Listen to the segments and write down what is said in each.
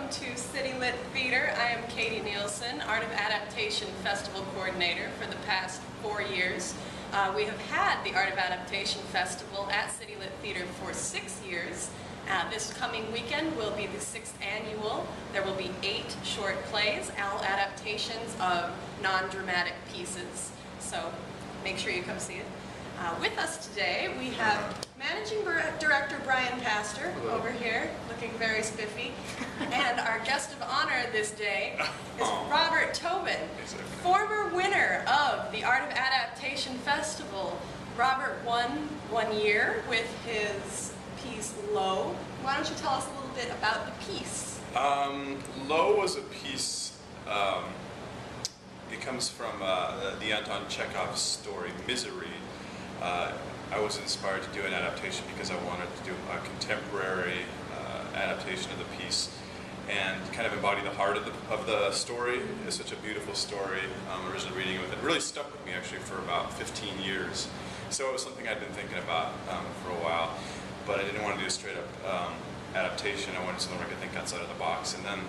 welcome to City Lit Theater. I am Katy Nielsen, Art of Adaptation Festival Coordinator for the past 4 years. We have had the Art of Adaptation Festival at City Lit Theater for 6 years. This coming weekend will be the 6th annual. There will be 8 short plays, all adaptations of non-dramatic pieces. So make sure you come see it. With us today, we have Managing Director Brian Pastor over here, looking very spiffy. And our guest of honor this day is Robert Tobin, former winner of the Art of Adaptation Festival. Robert won 1 year with his piece Low. Why don't you tell us a little bit about the piece? Low was a piece, it comes from the Anton Chekhov's story, Misery. I was inspired to do an adaptation because I wanted to do a contemporary adaptation of the piece and kind of embody the heart of the story. It's such a beautiful story. Originally reading it, it really stuck with me actually for about 15 years. So it was something I'd been thinking about for a while, but I didn't want to do a straight up adaptation. I wanted something where I could think outside of the box. And then,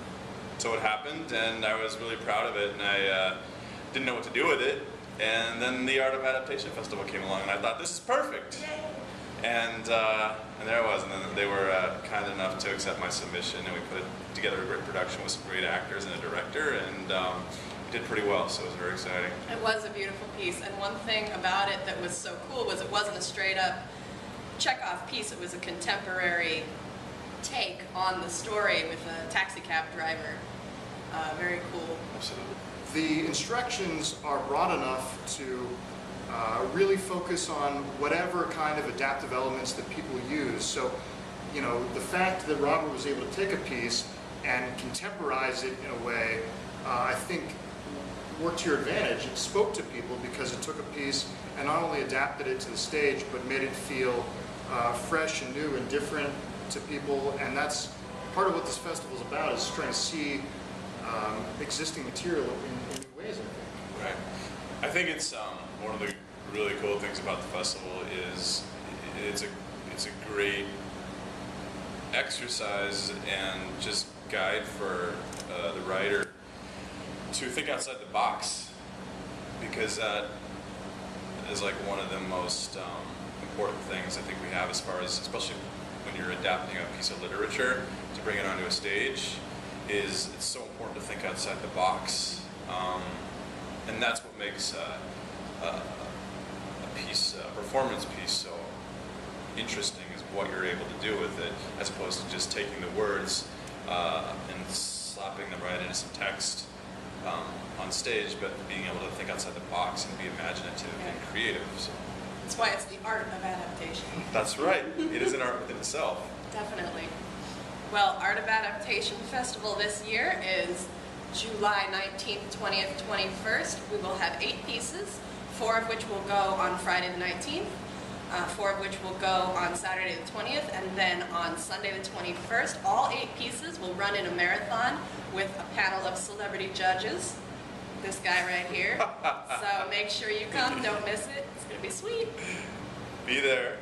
so it happened, and I was really proud of it, and I didn't know what to do with it. And then the Art of Adaptation Festival came along, and I thought, this is perfect. Yay. And there I was, and then they were kind enough to accept my submission, and we put together a great production with some great actors and a director, and we did pretty well, so it was very exciting. It was a beautiful piece, and one thing about it that was so cool was it wasn't a straight up Chekhov piece, it was a contemporary take on the story with a taxi cab driver. Very cool. Absolutely. The instructions are broad enough to really focus on whatever kind of adaptive elements that people use. So, you know, the fact that Robert was able to take a piece and contemporize it in a way, I think worked to your advantage. It spoke to people because it took a piece and not only adapted it to the stage, but made it feel fresh and new and different to people. And that's part of what this festival is about, is trying to see existing material in new ways, I think. Right. I think it's one of the really cool things about the festival is it's a great exercise and just guide for the writer to think outside the box, because that is like one of the most important things I think we have as far as, especially when you're adapting a piece of literature to bring it onto a stage, is it's so important to think outside the box, and that's what makes a performance piece so interesting, is what you're able to do with it, as opposed to just taking the words and slapping them right into some text on stage, but being able to think outside the box and be imaginative and creative. So. That's why it's the art of adaptation. That's right. It is an art within itself. Definitely. Well, Art of Adaptation Festival this year is July 19th, 20th, 21st. We will have 8 pieces, 4 of which will go on Friday the 19th, 4 of which will go on Saturday the 20th, and then on Sunday the 21st. All 8 pieces will run in a marathon with a panel of celebrity judges. This guy right here. So make sure you come, don't miss it. It's going to be sweet. Be there.